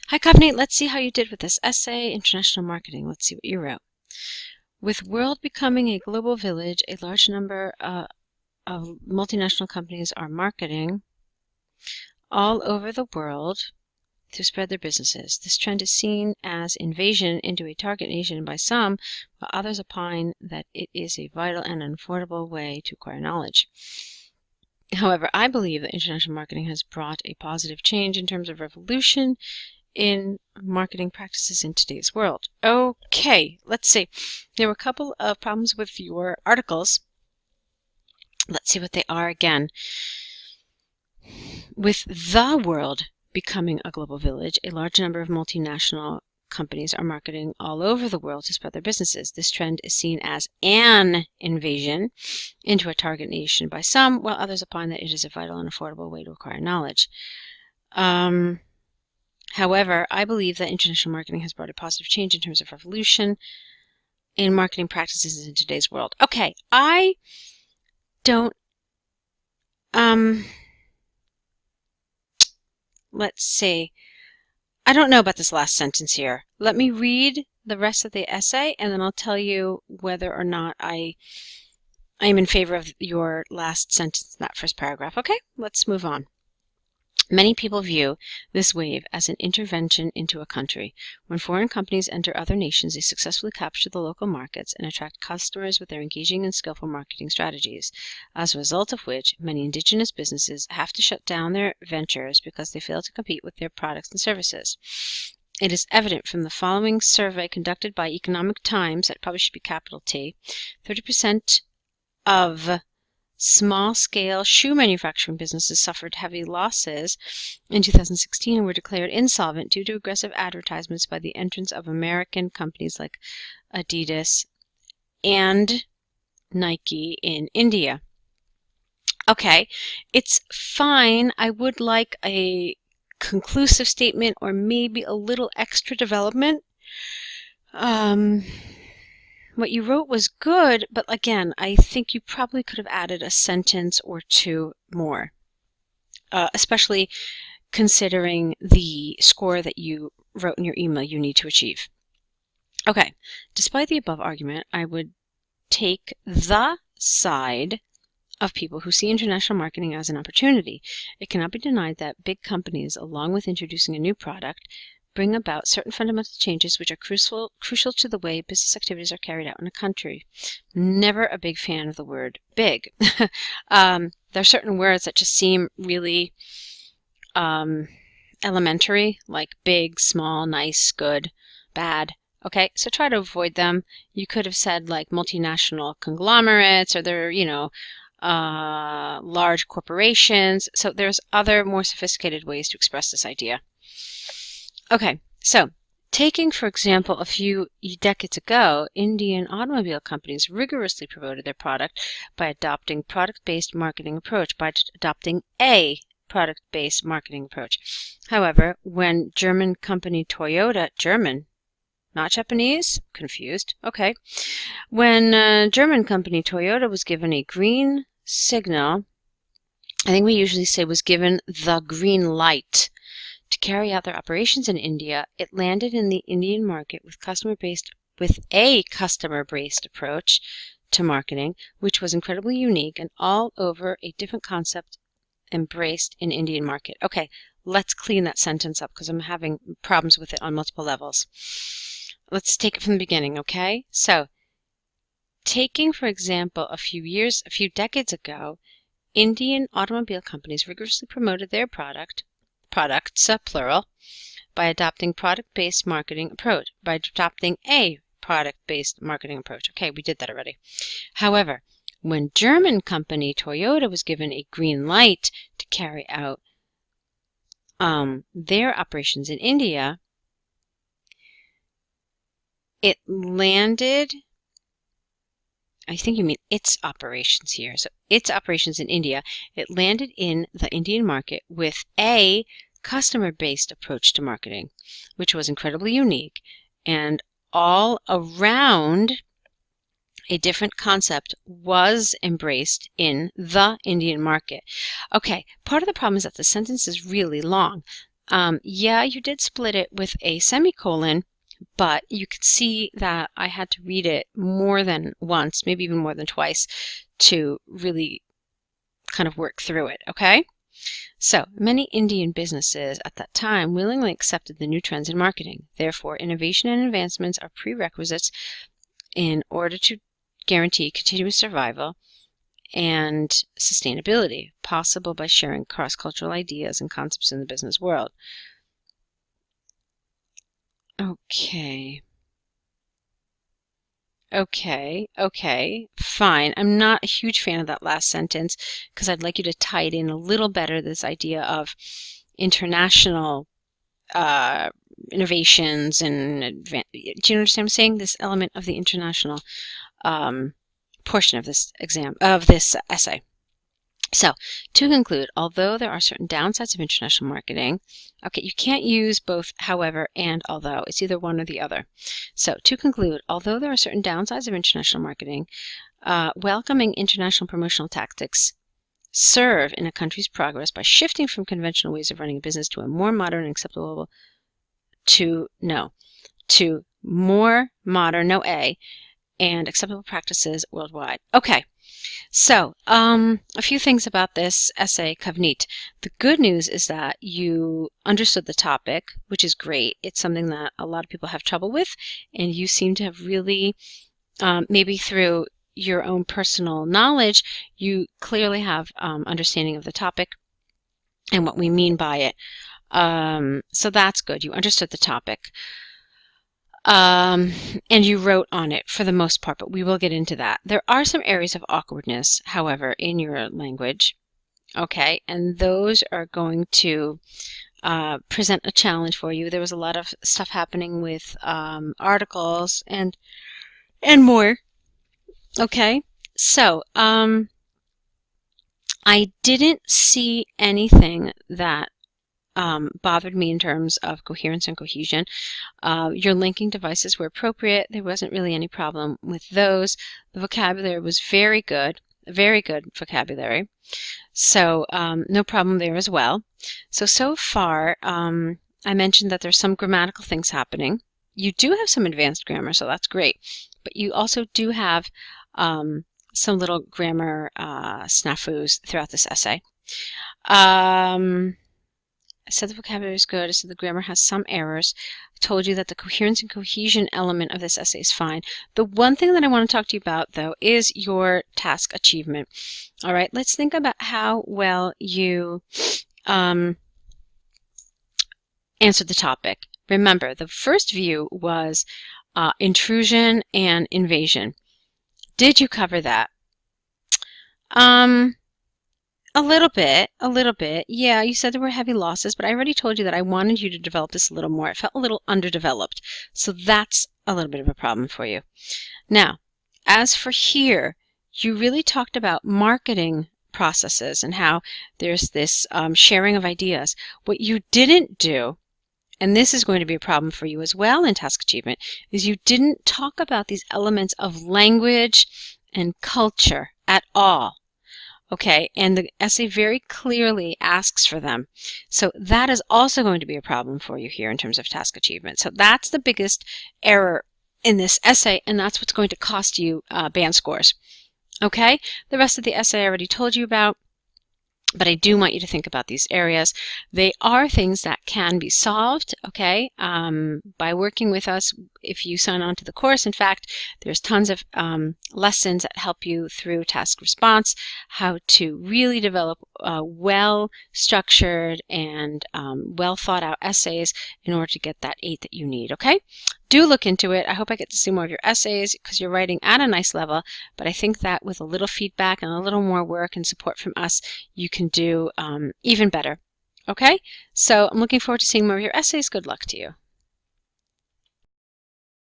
Hi, Kavneet. Let's see how you did with this essay, International Marketing. Let's see what you wrote. With world becoming a global village, a large number of multinational companies are marketing all over the world to spread their businesses. This trend is seen as invasion into a target nation by some, while others opine that it is a vital and unaffordable way to acquire knowledge. However, I believe that international marketing has brought a positive change in terms of revolution in marketing practices in today's world. Okay, let's see. There were a couple of problems with your articles. Let's see what they are again. With the world becoming a global village, a large number of multinational companies are marketing all over the world to spread their businesses. This trend is seen as an invasion into a target nation by some, while others opine that it is a vital and affordable way to acquire knowledge. However, I believe that international marketing has brought a positive change in terms of revolution in marketing practices in today's world. Okay, I don't, let's see. I don't know about this last sentence here. Let me read the rest of the essay, and then I'll tell you whether or not I am in favor of your last sentence in that first paragraph. Okay, let's move on. Many people view this wave as an intervention into a country. When foreign companies enter other nations, they successfully capture the local markets and attract customers with their engaging and skillful marketing strategies, as a result of which many indigenous businesses have to shut down their ventures because they fail to compete with their products and services. It is evident from the following survey conducted by Economic Times, that probably should be capital T. 30% of small-scale shoe manufacturing businesses suffered heavy losses in 2016 and were declared insolvent due to aggressive advertisements by the entrance of American companies like Adidas and Nike in India. Okay, it's fine. I would like a conclusive statement or maybe a little extra development. What you wrote was good, but again, I think you probably could have added a sentence or two more, especially considering the score that you wrote in your email you need to achieve. Okay, despite the above argument, I would take the side of people who see international marketing as an opportunity. It cannot be denied that big companies, along with introducing a new product, bring about certain fundamental changes which are crucial to the way business activities are carried out in a country. Never a big fan of the word big. There are certain words that just seem really elementary, like big, small, nice, good, bad. Okay, so try to avoid them. You could have said like multinational conglomerates, or they're, large corporations. So there's other more sophisticated ways to express this idea. Okay, so taking, for example, a few decades ago, Indian automobile companies rigorously promoted their product by adopting a product-based marketing approach. However, when German company Toyota, German, not Japanese, confused, okay. When German company Toyota was given a green signal, I think we usually say was given the green light to carry out their operations in India, it landed in the Indian market with a customer-based approach to marketing, which was incredibly unique and all over a different concept embraced in Indian market. Okay, let's clean that sentence up because I'm having problems with it on multiple levels. Let's take it from the beginning, okay? So, taking, for example, a few decades ago, Indian automobile companies rigorously promoted their products, plural, by adopting a product-based marketing approach. Okay, we did that already. However, when German company Toyota was given a green light to carry out their operations in India, it landed, I think you mean its operations here. So its operations in India, it landed in the Indian market with a customer-based approach to marketing, which was incredibly unique, and all around a different concept was embraced in the Indian market. Okay, part of the problem is that the sentence is really long. Yeah, you did split it with a semicolon, but you could see that I had to read it more than once, maybe even more than twice, to really kind of work through it, okay? So, many Indian businesses at that time willingly accepted the new trends in marketing. Therefore, innovation and advancements are prerequisites in order to guarantee continuous survival and sustainability, possible by sharing cross-cultural ideas and concepts in the business world. Okay. Okay, fine. I'm not a huge fan of that last sentence because I'd like you to tie it in a little better, this idea of international innovations and do you understand what I'm saying? This element of the international portion of this essay. So, to conclude, although there are certain downsides of international marketing, okay, you can't use both however and although. It's either one or the other. So, to conclude, although there are certain downsides of international marketing, welcoming international promotional tactics serve in a country's progress by shifting from conventional ways of running a business to a more modern and acceptable to more modern, no A, and acceptable practices worldwide. Okay. So, a few things about this essay, Kavneet. The good news is that you understood the topic, which is great. It's something that a lot of people have trouble with, and you seem to have really, maybe through your own personal knowledge, you clearly have understanding of the topic and what we mean by it. So that's good. You understood the topic. And you wrote on it for the most part, but we will get into that. There are some areas of awkwardness, however, in your language, okay, and those are going to present a challenge for you. There was a lot of stuff happening with articles and more, okay? So, I didn't see anything that bothered me in terms of coherence and cohesion. Your linking devices were appropriate. There wasn't really any problem with those. The vocabulary was very good vocabulary. So no problem there as well. So far, I mentioned that there's some grammatical things happening. You do have some advanced grammar, so that's great. But you also do have some little grammar snafus throughout this essay. I said the vocabulary is good. I said the grammar has some errors. I told you that the coherence and cohesion element of this essay is fine. The one thing that I want to talk to you about, though, is your task achievement. All right, let's think about how well you answered the topic. Remember, the first view was intrusion and invasion. Did you cover that? A little bit. Yeah, you said there were heavy losses, but I already told you that I wanted you to develop this a little more. It felt a little underdeveloped. So that's a little bit of a problem for you. Now, as for here, you really talked about marketing processes and how there's this sharing of ideas. What you didn't do, and this is going to be a problem for you as well in task achievement, is you didn't talk about these elements of language and culture at all. Okay, and the essay very clearly asks for them. So that is also going to be a problem for you here in terms of task achievement. So that's the biggest error in this essay, and that's what's going to cost you band scores. Okay, the rest of the essay I already told you about, but I do want you to think about these areas. They are things that can be solved, okay, by working with us if you sign on to the course. In fact, there's tons of lessons that help you through task response, how to really develop well-structured and well-thought-out essays in order to get that 8 that you need, okay? Do look into it. I hope I get to see more of your essays because you're writing at a nice level, but I think that with a little feedback and a little more work and support from us, you can do even better. Okay? So I'm looking forward to seeing more of your essays. Good luck to you.